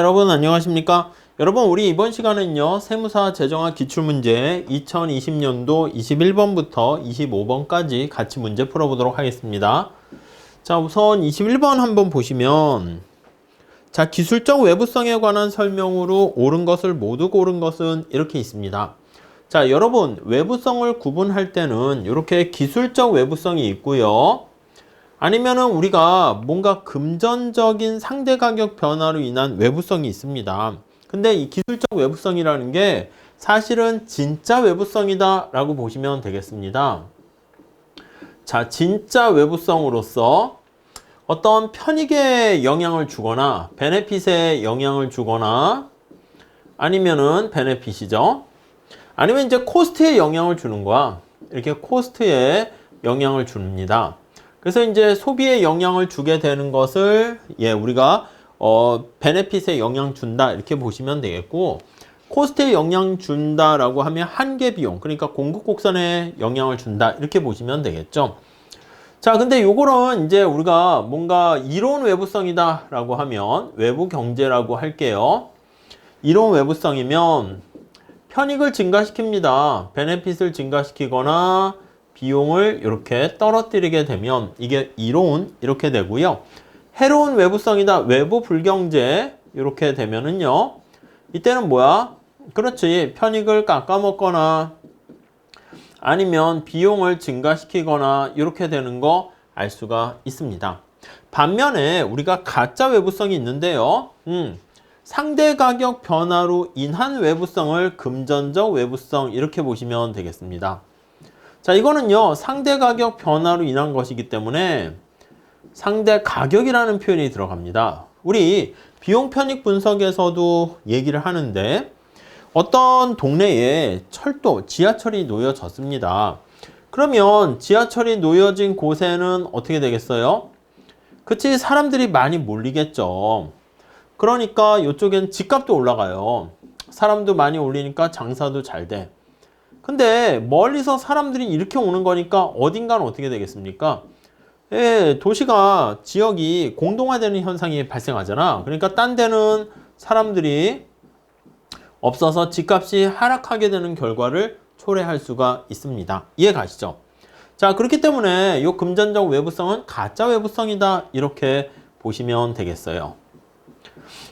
여러분 안녕하십니까? 여러분 우리 이번 시간은요 세무사 재정학 기출문제 2020년도 21번부터 25번까지 같이 문제 풀어보도록 하겠습니다. 자, 우선 21번 한번 보시면 자, 기술적 외부성에 관한 설명으로 옳은 것을 모두 고른 것은 이렇게 있습니다. 자, 여러분 외부성을 구분할 때는 이렇게 기술적 외부성이 있고요, 아니면은 우리가 뭔가 금전적인 상대 가격 변화로 인한 외부성이 있습니다. 근데 이 기술적 외부성이라는 게 사실은 진짜 외부성이다 라고 보시면 되겠습니다. 자, 진짜 외부성으로서 어떤 편익에 영향을 주거나 베네핏에 영향을 주거나 아니면은 베네핏이죠. 아니면 이제 코스트에 영향을 주는 거야. 이렇게 코스트에 영향을 줍니다. 그래서 이제 소비에 영향을 주게 되는 것을 우리가 베네핏에 영향 준다 이렇게 보시면 되겠고, 코스트에 영향 준다라고 하면 한계 비용, 그러니까 공급 곡선에 영향을 준다 이렇게 보시면 되겠죠. 자, 근데 요거는 이제 우리가 뭔가 이론 외부성이다 라고 하면 외부 경제라고 할게요. 이론 외부성이면 편익을 증가시킵니다. 베네핏을 증가시키거나 비용을 이렇게 떨어뜨리게 되면 이게 이로운 이렇게 되고요. 해로운 외부성이다, 외부 불경제 이렇게 되면은요, 이때는 뭐야? 그렇지, 편익을 깎아먹거나 아니면 비용을 증가시키거나 이렇게 되는 거 알 수가 있습니다. 반면에 우리가 가짜 외부성이 있는데요, 상대 가격 변화로 인한 외부성을 금전적 외부성 이렇게 보시면 되겠습니다. 자, 이거는요 상대 가격 변화로 인한 것이기 때문에 상대 가격이라는 표현이 들어갑니다. 우리 비용 편익 분석에서도 얘기를 하는데, 어떤 동네에 철도, 지하철이 놓여졌습니다. 그러면 지하철이 놓여진 곳에는 어떻게 되겠어요? 그치, 사람들이 많이 몰리겠죠. 그러니까 이쪽엔 집값도 올라가요. 사람도 많이 올리니까 장사도 잘 돼. 근데 멀리서 사람들이 이렇게 오는 거니까 어딘가는 어떻게 되겠습니까? 도시가, 지역이 공동화되는 현상이 발생하잖아. 그러니까 딴 데는 사람들이 없어서 집값이 하락하게 되는 결과를 초래할 수가 있습니다. 이해 가시죠? 자, 그렇기 때문에 이 금전적 외부성은 가짜 외부성이다 이렇게 보시면 되겠어요.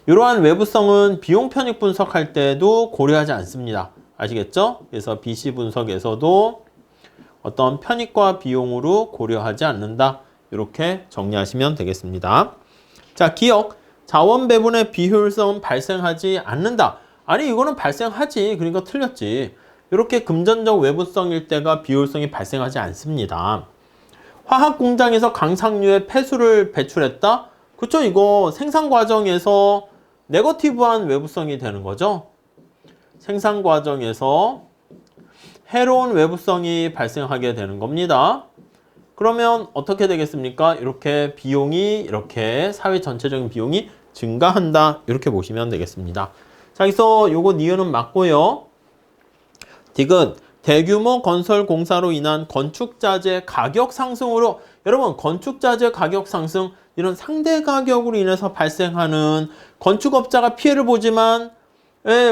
이러한 외부성은 비용 편익 분석할 때도 고려하지 않습니다. 아시겠죠? 그래서 BC 분석에서도 어떤 편익과 비용으로 고려하지 않는다. 이렇게 정리하시면 되겠습니다. 자, 기억. 자원 배분의 비효율성은 발생하지 않는다. 아니, 이거는 발생하지. 그러니까 틀렸지. 이렇게 금전적 외부성일 때가 비효율성이 발생하지 않습니다. 화학 공장에서 강상류의 폐수를 배출했다? 그쵸? 이거 생산 과정에서 네거티브한 외부성이 되는 거죠. 생산 과정에서 해로운 외부성이 발생하게 되는 겁니다. 그러면 어떻게 되겠습니까? 이렇게 비용이, 이렇게 사회 전체적인 비용이 증가한다. 이렇게 보시면 되겠습니다. 자, 여기서 요거 니은은 맞고요. 디귿, 대규모 건설 공사로 인한 건축자재 가격 상승으로, 여러분 건축자재 가격 상승, 이런 상대 가격으로 인해서 발생하는, 건축업자가 피해를 보지만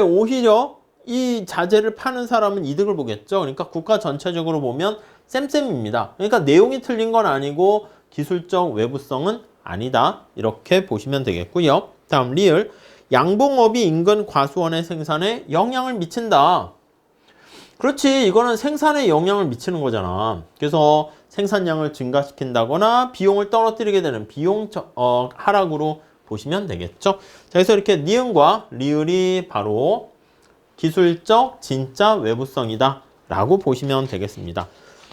오히려 이 자재를 파는 사람은 이득을 보겠죠. 그러니까 국가 전체적으로 보면 쌤쌤입니다. 그러니까 내용이 틀린 건 아니고 기술적 외부성은 아니다. 이렇게 보시면 되겠고요. 다음 리을. 양봉업이 인근 과수원의 생산에 영향을 미친다. 그렇지, 이거는 생산에 영향을 미치는 거잖아. 그래서 생산량을 증가시킨다거나 비용을 떨어뜨리게 되는 비용 하락으로 보시면 되겠죠. 자, 그래서 이렇게 니은과 리을이 바로 기술적 진짜 외부성이다 라고 보시면 되겠습니다.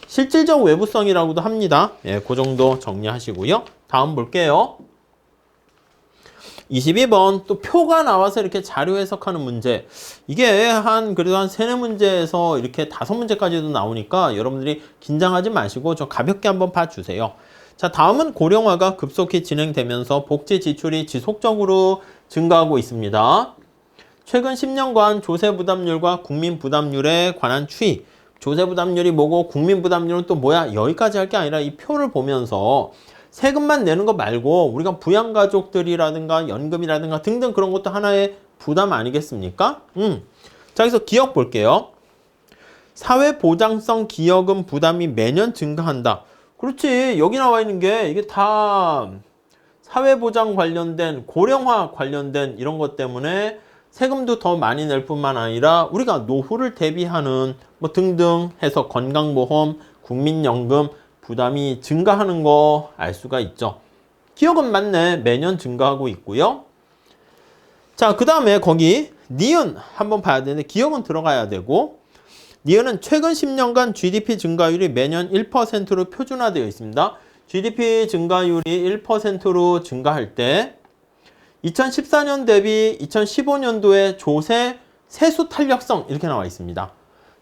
실질적 외부성이라고도 합니다. 그 정도 정리하시고요. 다음 볼게요. 22번 또 표가 나와서 이렇게 자료 해석하는 문제. 이게 그래도 한 3-4문제에서 이렇게 5문제까지도 나오니까 여러분들이 긴장하지 마시고 좀 가볍게 한번 봐주세요. 자, 다음은 고령화가 급속히 진행되면서 복지 지출이 지속적으로 증가하고 있습니다. 최근 10년간 조세 부담률과 국민 부담률에 관한 추이. 조세 부담률이 뭐고 국민 부담률은 또 뭐야? 여기까지 할 게 아니라 이 표를 보면서 세금만 내는 거 말고 우리가 부양가족들이라든가 연금이라든가 등등 그런 것도 하나의 부담 아니겠습니까? 자, 그래서 기억 볼게요. 사회보장성 기여금 부담이 매년 증가한다. 그렇지. 여기 나와 있는 게 이게 다 사회보장 관련된, 고령화 관련된 이런 것 때문에 세금도 더 많이 낼 뿐만 아니라 우리가 노후를 대비하는 뭐 등등 해서 건강보험, 국민연금 부담이 증가하는 거 알 수가 있죠. 기여금 맞네. 매년 증가하고 있고요. 자, 그 다음에 거기 니은 한번 봐야 되는데 기여금 들어가야 되고, 니은은 최근 10년간 GDP 증가율이 매년 1%로 표준화되어 있습니다. GDP 증가율이 1%로 증가할 때 2014년 대비 2015년도에 조세 세수 탄력성 이렇게 나와 있습니다.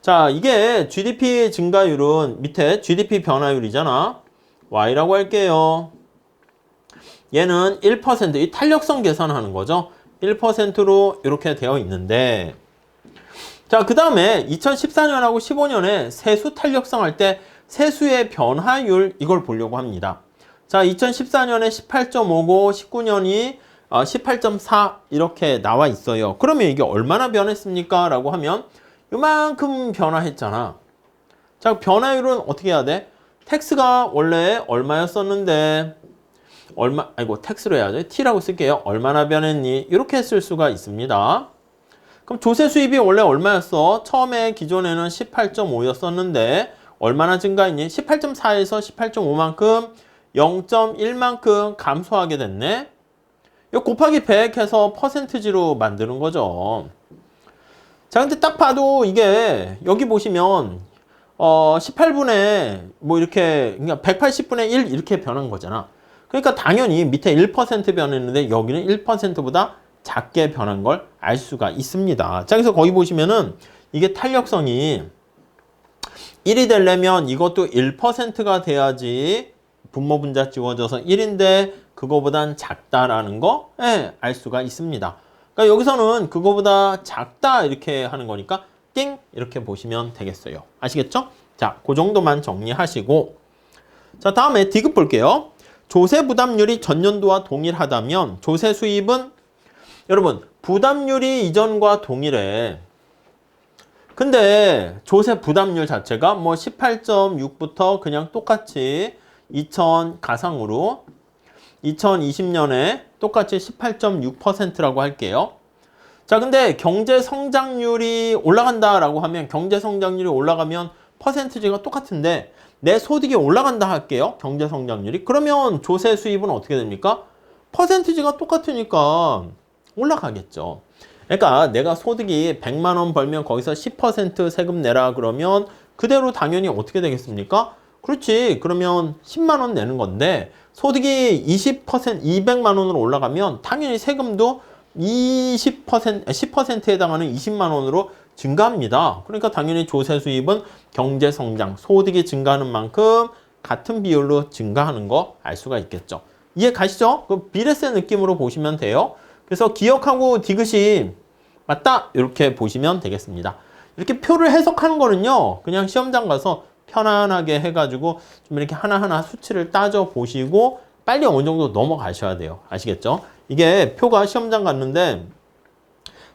자, 이게 GDP 증가율은 밑에 GDP 변화율이잖아. Y라고 할게요. 얘는 1%, 이 탄력성 계산하는 거죠. 1%로 이렇게 되어 있는데, 자, 그 다음에 2014년하고 15년에 세수 탄력성 할 때 세수의 변화율 이걸 보려고 합니다. 자, 2014년에 18.5고 19년이 18.4 이렇게 나와 있어요. 그러면 이게 얼마나 변했습니까? 라고 하면 요만큼 변화했잖아. 자, 변화율은 어떻게 해야 돼? 텍스가 원래 얼마였었는데 텍스로 해야죠. T라고 쓸게요. 얼마나 변했니? 이렇게 쓸 수가 있습니다. 그럼 조세 수입이 원래 얼마였어? 처음에 기존에는 18.5였었는데 얼마나 증가했니? 18.4에서 18.5만큼 0.1만큼 감소하게 됐네. 이거 곱하기 100 해서 퍼센트지로 만드는 거죠. 자, 근데 딱 봐도 이게 여기 보시면 18분의 뭐 이렇게 그러니까 180분의 1 이렇게 변한 거잖아. 그러니까 당연히 밑에 1% 변했는데 여기는 1%보다 작게 변한 걸 알 수가 있습니다. 자, 그래서 거기 보시면은 이게 탄력성이 1이 되려면 이것도 1%가 돼야지 분모분자 지워져서 1인데 그거보단 작다라는 거 알 수가 있습니다. 그러니까 여기서는 그거보다 작다 이렇게 하는 거니까 띵 이렇게 보시면 되겠어요. 아시겠죠? 자, 그 정도만 정리하시고, 자, 다음에 디귿 볼게요. 조세 부담률이 전년도와 동일하다면 조세 수입은 여러분 부담률이 이전과 동일해. 근데 조세 부담률 자체가 뭐 18.6부터 그냥 똑같이 2000 가상으로 2020년에 똑같이 18.6%라고 할게요. 자, 근데 경제 성장률이 올라간다라고 하면 경제 성장률이 올라가면 퍼센티지가 똑같은데 내 소득이 올라간다 할게요. 경제 성장률이. 그러면 조세 수입은 어떻게 됩니까? 퍼센티지가 똑같으니까 올라가겠죠. 그러니까 내가 소득이 100만 원 벌면 거기서 10% 세금 내라 그러면 그대로 당연히 어떻게 되겠습니까? 그렇지. 그러면 10만 원 내는 건데 소득이 200만 원으로 올라가면 당연히 세금도 10%에 해당하는 20만 원으로 증가합니다. 그러니까 당연히 조세 수입은 경제 성장, 소득이 증가하는 만큼 같은 비율로 증가하는 거 알 수가 있겠죠. 이해 가시죠? 그 비례세 느낌으로 보시면 돼요. 그래서 기억하고 디귿이 맞다 이렇게 보시면 되겠습니다. 이렇게 표를 해석하는 거는요, 그냥 시험장 가서 편안하게 해가지고 좀 이렇게 하나하나 수치를 따져 보시고 빨리 어느 정도 넘어가셔야 돼요. 아시겠죠? 이게 표가 시험장 갔는데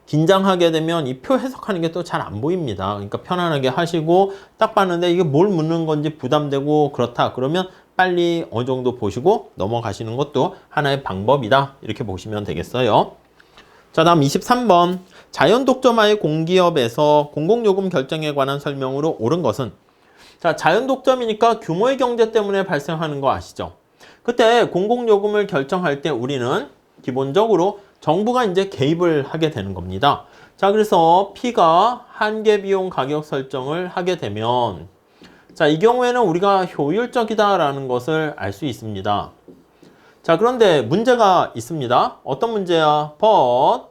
긴장하게 되면 이 표 해석하는 게 또 잘 안 보입니다. 그러니까 편안하게 하시고 딱 봤는데 이게 뭘 묻는 건지 부담되고 그렇다 그러면 빨리 어느 정도 보시고 넘어가시는 것도 하나의 방법이다. 이렇게 보시면 되겠어요. 자, 다음 23번. 자연독점화의 공기업에서 공공요금 결정에 관한 설명으로 옳은 것은? 자, 자연독점이니까 규모의 경제 때문에 발생하는 거 아시죠? 그때 공공요금을 결정할 때 우리는 기본적으로 정부가 이제 개입을 하게 되는 겁니다. 자, 그래서 P가 한계비용 가격 설정을 하게 되면 자, 이 경우에는 우리가 효율적이다라는 것을 알 수 있습니다. 자, 그런데 문제가 있습니다. 어떤 문제야? But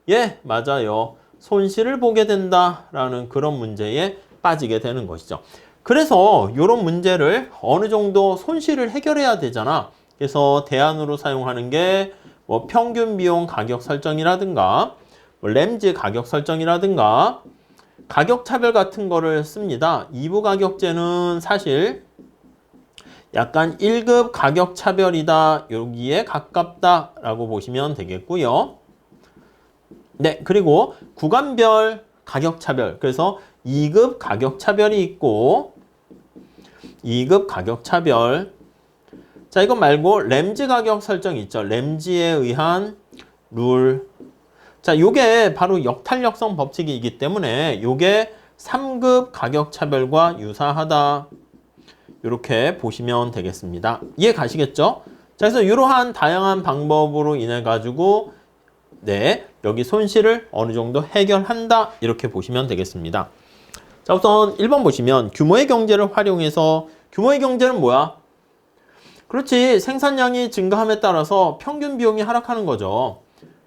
예, 맞아요. 손실을 보게 된다라는 그런 문제에 빠지게 되는 것이죠. 그래서 이런 문제를 어느 정도 손실을 해결해야 되잖아. 그래서 대안으로 사용하는 게 뭐 평균 비용 가격 설정이라든가 뭐 램지 가격 설정이라든가 가격 차별 같은 거를 씁니다. 이부 가격제는 사실 약간 1급 가격 차별이다. 여기에 가깝다라고 보시면 되겠고요. 네, 그리고 구간별 가격 차별. 그래서 2급 가격 차별이 있고 2급 가격 차별. 자, 이거 말고 램지 가격 설정 있죠. 램지에 의한 룰. 자, 요게 바로 역탄력성 법칙이기 때문에 요게 3급 가격 차별과 유사하다. 이렇게 보시면 되겠습니다. 이해 가시겠죠? 자, 그래서 이러한 다양한 방법으로 인해 가지고 네, 여기 손실을 어느 정도 해결한다. 이렇게 보시면 되겠습니다. 자, 우선 1번 보시면 규모의 경제를 활용해서 규모의 경제는 뭐야? 그렇지. 생산량이 증가함에 따라서 평균 비용이 하락하는 거죠.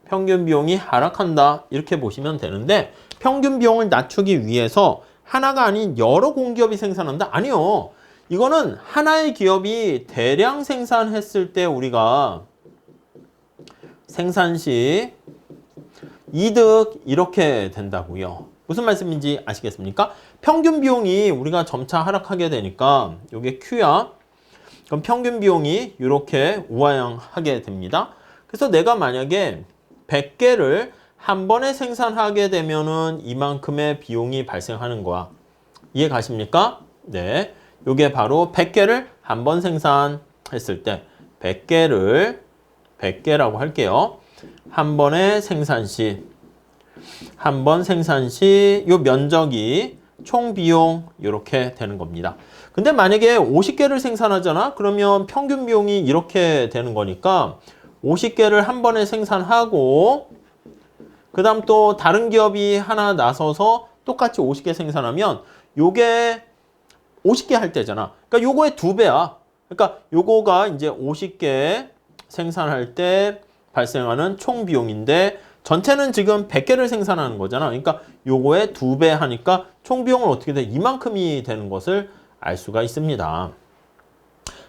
평균 비용이 하락한다. 이렇게 보시면 되는데 평균 비용을 낮추기 위해서 하나가 아닌 여러 공기업이 생산한다? 아니요. 이거는 하나의 기업이 대량 생산했을 때 우리가 생산 시 이득 이렇게 된다고요. 무슨 말씀인지 아시겠습니까? 평균 비용이 우리가 점차 하락하게 되니까 이게 Q야. 그럼 평균 비용이 이렇게 우하향하게 됩니다. 그래서 내가 만약에 100개를 한 번에 생산하게 되면은 이만큼의 비용이 발생하는 거야. 이해 가십니까? 네. 이게 바로 100개를 한 번 생산했을 때 100개라고 할게요. 한 번의 생산 시 한 번 생산 시 요 면적이 총 비용 이렇게 되는 겁니다. 근데 만약에 50개를 생산하잖아? 그러면 평균 비용이 이렇게 되는 거니까 50개를 한 번에 생산하고 그 다음 또 다른 기업이 하나 나서서 똑같이 50개 생산하면 요게 50개 할 때잖아. 그러니까 요거의 2배야. 그러니까 요거가 이제 50개 생산할 때 발생하는 총 비용인데 전체는 지금 100개를 생산하는 거잖아. 그러니까 요거의 2배 하니까 총 비용은 어떻게 돼? 이만큼이 되는 것을 알 수가 있습니다.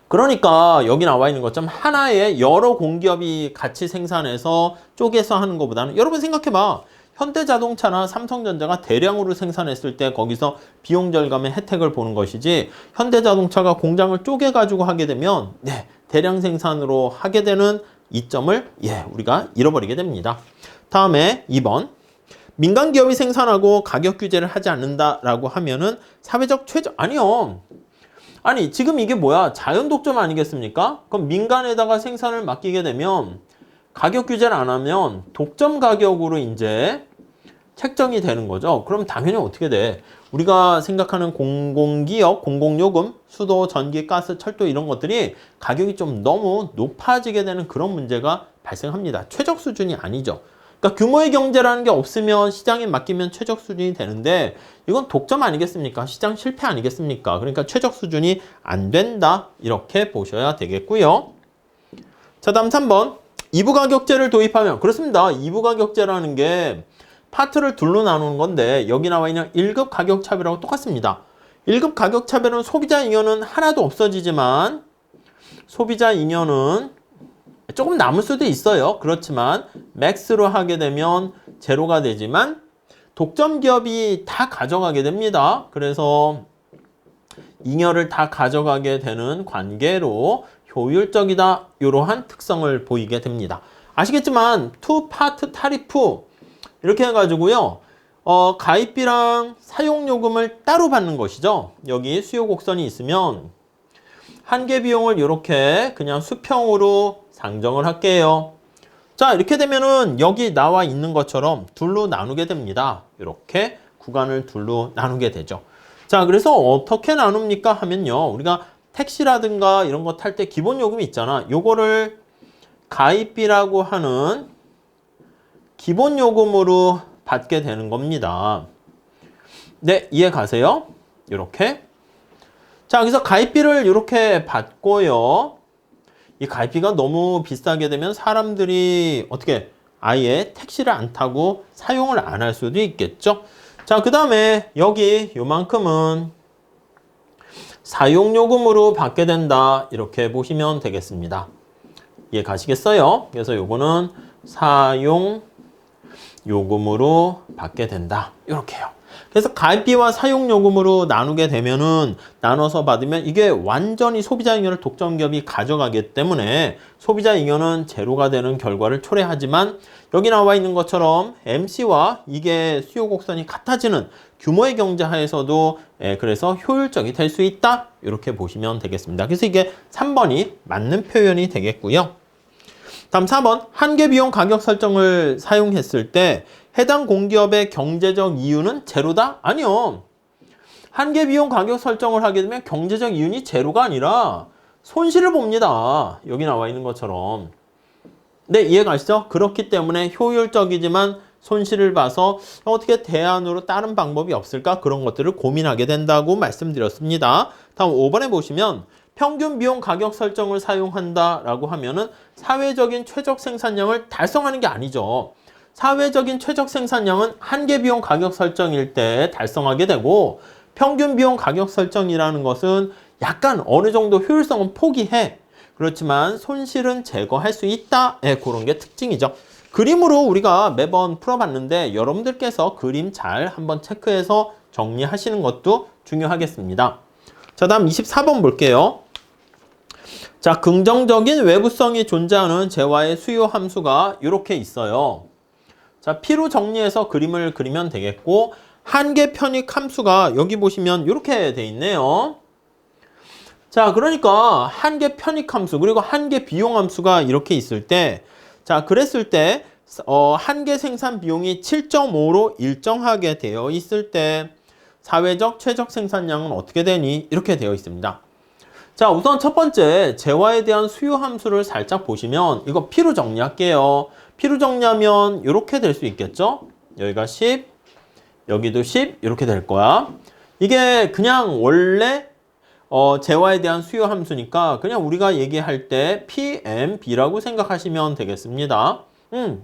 그러니까 여기 나와 있는 것처럼 하나의 여러 공기업이 같이 생산해서 쪼개서 하는 것보다는 여러분 생각해봐. 현대자동차나 삼성전자가 대량으로 생산했을 때 거기서 비용 절감의 혜택을 보는 것이지 현대자동차가 공장을 쪼개가지고 하게 되면 네, 대량 생산으로 하게 되는 이점을 우리가 잃어버리게 됩니다. 다음에 2번. 민간 기업이 생산하고 가격 규제를 하지 않는다라고 하면은 사회적 최저 아니요. 아니 지금 이게 뭐야? 자연 독점 아니겠습니까? 그럼 민간에다가 생산을 맡기게 되면 가격 규제를 안 하면 독점 가격으로 이제 책정이 되는 거죠. 그럼 당연히 어떻게 돼? 우리가 생각하는 공공기업, 공공요금, 수도, 전기, 가스, 철도 이런 것들이 가격이 좀 너무 높아지게 되는 그런 문제가 발생합니다. 최적 수준이 아니죠. 그러니까 규모의 경제라는 게 없으면 시장에 맡기면 최적 수준이 되는데 이건 독점 아니겠습니까? 시장 실패 아니겠습니까? 그러니까 최적 수준이 안 된다. 이렇게 보셔야 되겠고요. 자, 다음 3번. 2부 가격제를 도입하면 그렇습니다. 2부 가격제라는 게 파트를 둘로 나누는 건데 여기 나와 있는 1급 가격 차별하고 똑같습니다. 1급 가격 차별은 소비자 잉여는 하나도 없어지지만 소비자 잉여는 조금 남을 수도 있어요. 그렇지만 맥스로 하게 되면 제로가 되지만 독점 기업이 다 가져가게 됩니다. 그래서 잉여를 다 가져가게 되는 관계로 효율적이다. 이러한 특성을 보이게 됩니다. 아시겠지만 투 파트 타리프 이렇게 해가지고요. 가입비랑 사용요금을 따로 받는 것이죠. 여기 수요 곡선이 있으면 한개 비용을 이렇게 그냥 수평으로 상정을 할게요. 자, 이렇게 되면은 여기 나와 있는 것처럼 둘로 나누게 됩니다. 이렇게 구간을 둘로 나누게 되죠. 자, 그래서 어떻게 나눕니까 하면요. 우리가 택시라든가 이런 거 탈 때 기본 요금이 있잖아. 요거를 가입비라고 하는 기본 요금으로 받게 되는 겁니다. 네, 이해 가세요? 이렇게. 자, 그래서 가입비를 이렇게 받고요. 이 가입비가 너무 비싸게 되면 사람들이 어떻게 아예 택시를 안 타고 사용을 안 할 수도 있겠죠. 자, 그 다음에 여기 요만큼은 사용요금으로 받게 된다. 이렇게 보시면 되겠습니다. 이해 가시겠어요? 그래서 요거는 사용요금으로 받게 된다. 이렇게요. 그래서 가입비와 사용요금으로 나누게 되면은, 나눠서 받으면 이게 완전히 소비자 잉여를 독점기업이 가져가기 때문에 소비자 잉여는 제로가 되는 결과를 초래하지만, 여기 나와 있는 것처럼 MC와 이게 수요 곡선이 같아지는 규모의 경제하에서도 그래서 효율적이 될 수 있다, 이렇게 보시면 되겠습니다. 그래서 이게 3번이 맞는 표현이 되겠고요. 다음 4번, 한계 비용 가격 설정을 사용했을 때 해당 공기업의 경제적 이윤은 제로다? 아니요. 한계 비용 가격 설정을 하게 되면 경제적 이윤이 제로가 아니라 손실을 봅니다. 여기 나와 있는 것처럼. 네, 이해 가시죠? 그렇기 때문에 효율적이지만 손실을 봐서 어떻게 대안으로 다른 방법이 없을까? 그런 것들을 고민하게 된다고 말씀드렸습니다. 다음 5번에 보시면 평균 비용 가격 설정을 사용한다라고 하면은 사회적인 최적 생산량을 달성하는 게 아니죠. 사회적인 최적 생산량은 한계 비용 가격 설정일 때 달성하게 되고, 평균 비용 가격 설정이라는 것은 약간 어느 정도 효율성은 포기해. 그렇지만 손실은 제거할 수 있다. 그런 게 특징이죠. 그림으로 우리가 매번 풀어봤는데 여러분들께서 그림 잘 한번 체크해서 정리하시는 것도 중요하겠습니다. 자, 다음 24번 볼게요. 자, 긍정적인 외부성이 존재하는 재화의 수요 함수가 이렇게 있어요. 자, P로 정리해서 그림을 그리면 되겠고, 한계 편익 함수가 여기 보시면 이렇게 돼 있네요. 자, 그러니까 한계 편익 함수 그리고 한계 비용 함수가 이렇게 있을 때, 자, 그랬을 때 한계 생산 비용이 7.5로 일정하게 되어 있을 때 사회적 최적 생산량은 어떻게 되니? 이렇게 되어 있습니다. 자, 우선 첫 번째 재화에 대한 수요 함수를 살짝 보시면 이거 P로 정리할게요. P로 정리하면 이렇게 될 수 있겠죠? 여기가 10, 여기도 10 이렇게 될 거야. 이게 그냥 원래 재화에 대한 수요 함수니까 그냥 우리가 얘기할 때 PMB라고 생각하시면 되겠습니다.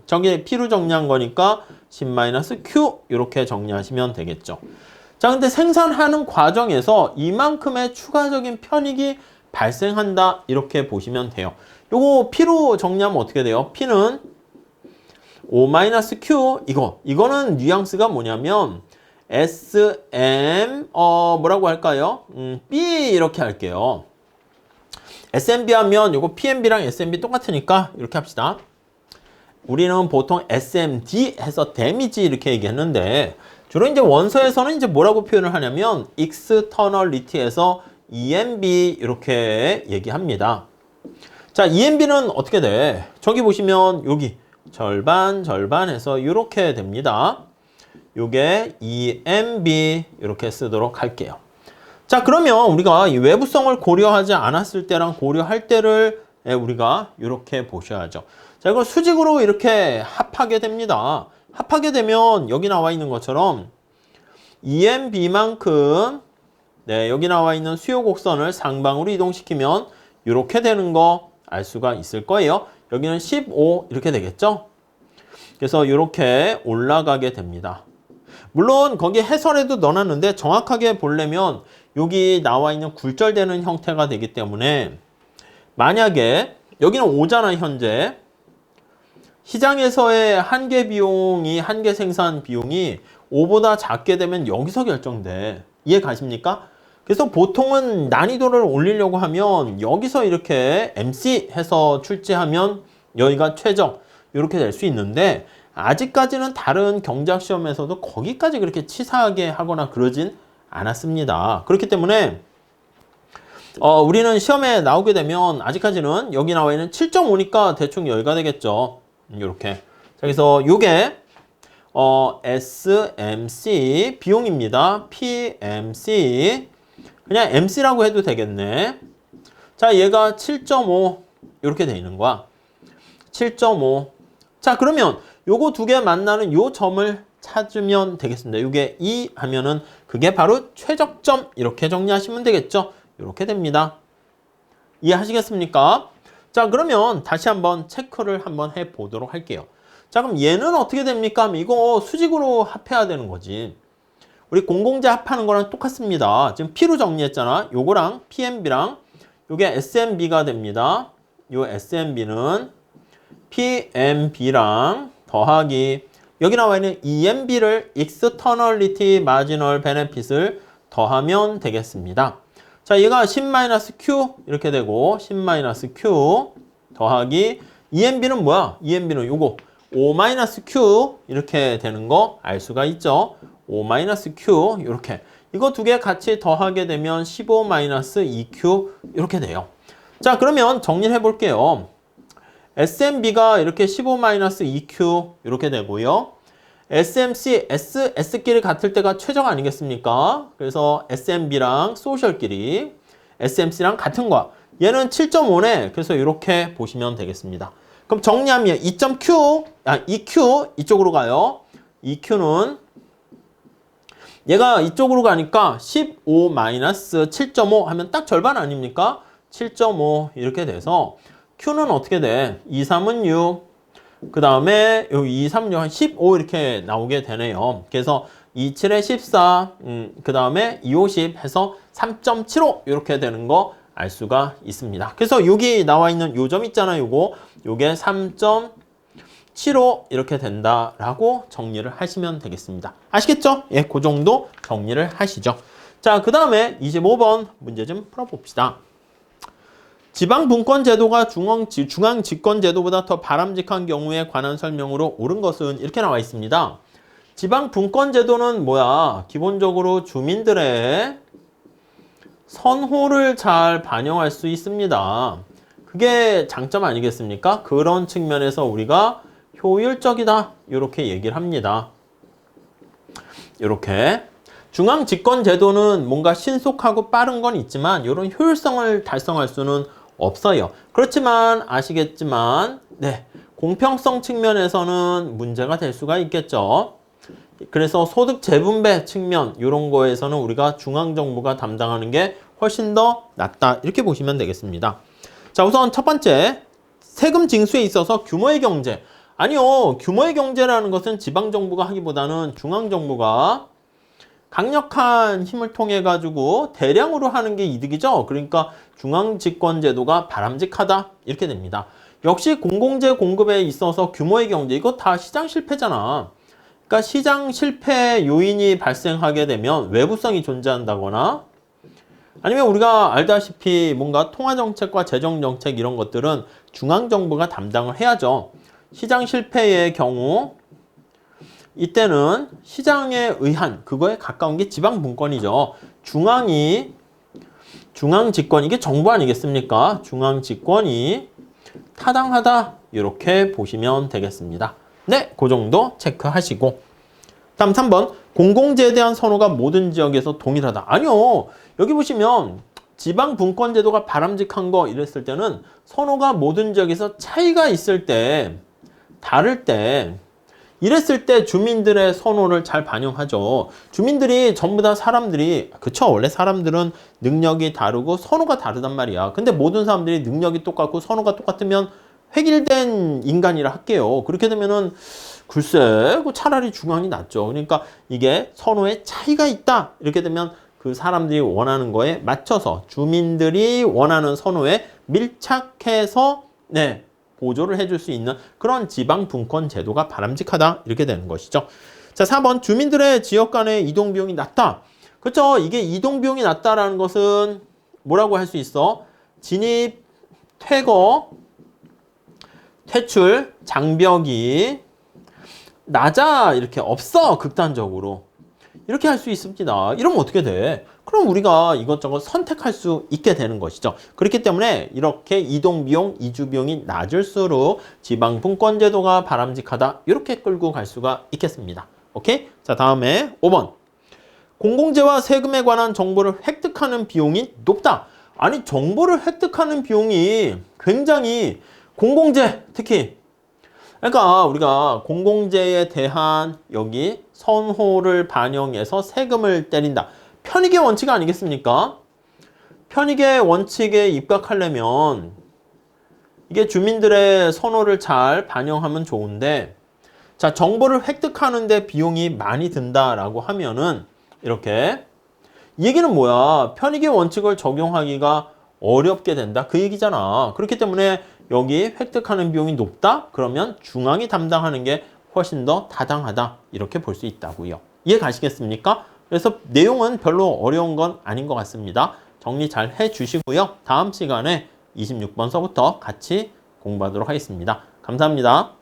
저게 P로 정리한 거니까 10-Q 이렇게 정리하시면 되겠죠. 자, 근데 생산하는 과정에서 이만큼의 추가적인 편익이 발생한다, 이렇게 보시면 돼요. 요거 P로 정리하면 어떻게 돼요? P는 O-Q, 이거는 뉘앙스가 뭐냐면 SM, 뭐라고 할까요? B 이렇게 할게요. SMB 하면 요거 PMB랑 SMB 똑같으니까 이렇게 합시다. 우리는 보통 SMD 해서 데미지 이렇게 얘기했는데, 주로 이제 원서에서는 이제 뭐라고 표현을 하냐면 externality에서 EMB 이렇게 얘기합니다. 자, EMB는 어떻게 돼? 저기 보시면 여기 절반 해서 이렇게 됩니다. 요게 EMB 이렇게 쓰도록 할게요. 자, 그러면 우리가 이 외부성을 고려하지 않았을 때랑 고려할 때를 우리가 이렇게 보셔야죠. 자, 이걸 수직으로 이렇게 합하게 됩니다. 합하게 되면 여기 나와 있는 것처럼 EMB만큼 여기 나와 있는 수요 곡선을 상방으로 이동시키면 이렇게 되는 거 알 수가 있을 거예요. 여기는 15 이렇게 되겠죠? 그래서 이렇게 올라가게 됩니다. 물론 거기 해설에도 넣어놨는데 정확하게 보려면 여기 나와 있는 굴절되는 형태가 되기 때문에, 만약에 여기는 5잖아 현재. 시장에서의 한계 비용이, 한계 생산 비용이 5보다 작게 되면 여기서 결정돼. 이해 가십니까? 그래서 보통은 난이도를 올리려고 하면 여기서 이렇게 MC 해서 출제하면 여기가 최적 이렇게 될 수 있는데, 아직까지는 다른 경제학 시험에서도 거기까지 그렇게 치사하게 하거나 그러진 않았습니다. 그렇기 때문에 우리는 시험에 나오게 되면 아직까지는 여기 나와 있는 7.5니까 대충 여기가 되겠죠. 이렇게. 자, 그래서 요게 SMC 비용입니다. PMC 그냥 MC라고 해도 되겠네. 자, 얘가 7.5 이렇게 돼 있는 거야. 7.5. 자, 그러면 요거 두 개 만나는 요 점을 찾으면 되겠습니다. 요게 2 하면은 그게 바로 최적점, 이렇게 정리하시면 되겠죠. 이렇게 됩니다. 이해하시겠습니까? 자, 그러면 다시 한번 체크를 한번 해 보도록 할게요. 자, 그럼 얘는 어떻게 됩니까? 이거 수직으로 합해야 되는 거지. 우리 공공재 합하는 거랑 똑같습니다. 지금 P로 정리했잖아. 요거랑 PMB랑 요게 SMB가 됩니다. 요 SMB는 PMB랑 더하기 여기 나와 있는 EMB를 Externality Marginal Benefit을 더하면 되겠습니다. 자, 얘가 10-Q 이렇게 되고 10-Q 더하기 EMB는 뭐야? EMB는 요거 5-Q 이렇게 되는 거 알 수가 있죠. 5-Q 이렇게 이거 두 개 같이 더하게 되면 15-2Q 이렇게 돼요. 자, 그러면 정리를 해볼게요. SMB가 이렇게 15-2Q 이렇게 되고요. SMC, S끼리 같을 때가 최적 아니겠습니까? 그래서 SMB랑 소셜끼리 SMC랑 같은 거야. 얘는 7.5네. 그래서 이렇게 보시면 되겠습니다. 그럼 정리하면 2Q 이쪽으로 가요. 2Q는 얘가 이쪽으로 가니까 15-7.5 하면 딱 절반 아닙니까? 7.5 이렇게 돼서 Q는 어떻게 돼? 2, 3은 6. 그 다음에 여기 2, 3, 6, 15 이렇게 나오게 되네요. 그래서 2, 7에 14, 그 다음에 2, 50 해서 3.75 이렇게 되는 거 알 수가 있습니다. 그래서 여기 나와 있는 요 점 있잖아요. 요게 3.75 이렇게 된다라고 정리를 하시면 되겠습니다. 아시겠죠? 예, 그 정도 정리를 하시죠. 자, 그 다음에 25번 문제 좀 풀어봅시다. 지방분권제도가 중앙집권제도보다 더 바람직한 경우에 관한 설명으로 옳은 것은 이렇게 나와 있습니다. 지방분권제도는 뭐야? 기본적으로 주민들의 선호를 잘 반영할 수 있습니다. 그게 장점 아니겠습니까? 그런 측면에서 우리가 효율적이다 이렇게 얘기를 합니다. 이렇게 중앙집권제도는 뭔가 신속하고 빠른 건 있지만 이런 효율성을 달성할 수는 없어요. 그렇지만 아시겠지만 네, 공평성 측면에서는 문제가 될 수가 있겠죠. 그래서 소득 재분배 측면 이런 거에서는 우리가 중앙정부가 담당하는 게 훨씬 더 낫다 이렇게 보시면 되겠습니다. 자, 우선 첫 번째 세금 징수에 있어서 규모의 경제. 아니요, 규모의 경제라는 것은 지방정부가 하기보다는 중앙정부가 강력한 힘을 통해 가지고 대량으로 하는 게 이득이죠. 그러니까 중앙집권제도가 바람직하다 이렇게 됩니다. 역시 공공재 공급에 있어서 규모의 경제 이거 다 시장 실패잖아. 그러니까 시장 실패 요인이 발생하게 되면 외부성이 존재한다거나 아니면 우리가 알다시피 뭔가 통화정책과 재정정책 이런 것들은 중앙정부가 담당을 해야죠. 시장 실패의 경우 이때는 시장에 의한 그거에 가까운 게 지방분권이죠. 중앙집권 이게 정부 아니겠습니까? 중앙집권이 타당하다 이렇게 보시면 되겠습니다. 네, 그 정도 체크하시고 다음 3번 공공재에 대한 선호가 모든 지역에서 동일하다. 아니요. 여기 보시면 지방분권제도가 바람직한 거 이랬을 때는 선호가 모든 지역에서 차이가 있을 때 다를 때 이랬을 때 주민들의 선호를 잘 반영하죠. 주민들이 전부 다 사람들이 그쵸? 원래 사람들은 능력이 다르고 선호가 다르단 말이야. 근데 모든 사람들이 능력이 똑같고 선호가 똑같으면 획일된 인간이라 할게요. 그렇게 되면은 글쎄 차라리 중앙이 낫죠. 그러니까 이게 선호에 차이가 있다. 이렇게 되면 그 사람들이 원하는 거에 맞춰서 주민들이 원하는 선호에 밀착해서 네, 보조를 해줄 수 있는 그런 지방분권 제도가 바람직하다. 이렇게 되는 것이죠. 자, 4번 주민들의 지역 간의 이동 비용이 낮다. 그렇죠? 이게 이동 비용이 낮다라는 것은 뭐라고 할 수 있어? 진입, 퇴거, 퇴출, 장벽이 낮아 이렇게 없어 극단적으로 이렇게 할 수 있습니다. 이러면 어떻게 돼? 그럼 우리가 이것저것 선택할 수 있게 되는 것이죠. 그렇기 때문에 이렇게 이동비용, 이주비용이 낮을수록 지방분권제도가 바람직하다 이렇게 끌고 갈 수가 있겠습니다. 오케이? 자, 다음에 5번 공공재와 세금에 관한 정보를 획득하는 비용이 높다. 아니 정보를 획득하는 비용이 굉장히 공공재 특히 그러니까 우리가 공공재에 대한 여기 선호를 반영해서 세금을 때린다. 편익의 원칙 아니겠습니까? 편익의 원칙에 입각하려면 이게 주민들의 선호를 잘 반영하면 좋은데 자, 정보를 획득하는데 비용이 많이 든다라고 하면은 이렇게 이 얘기는 뭐야? 편익의 원칙을 적용하기가 어렵게 된다. 그 얘기잖아. 그렇기 때문에 여기 획득하는 비용이 높다? 그러면 중앙이 담당하는 게 훨씬 더 타당하다 이렇게 볼 수 있다고요. 이해 가시겠습니까? 그래서 내용은 별로 어려운 건 아닌 것 같습니다. 정리 잘 해주시고요. 다음 시간에 26번서부터 같이 공부하도록 하겠습니다. 감사합니다.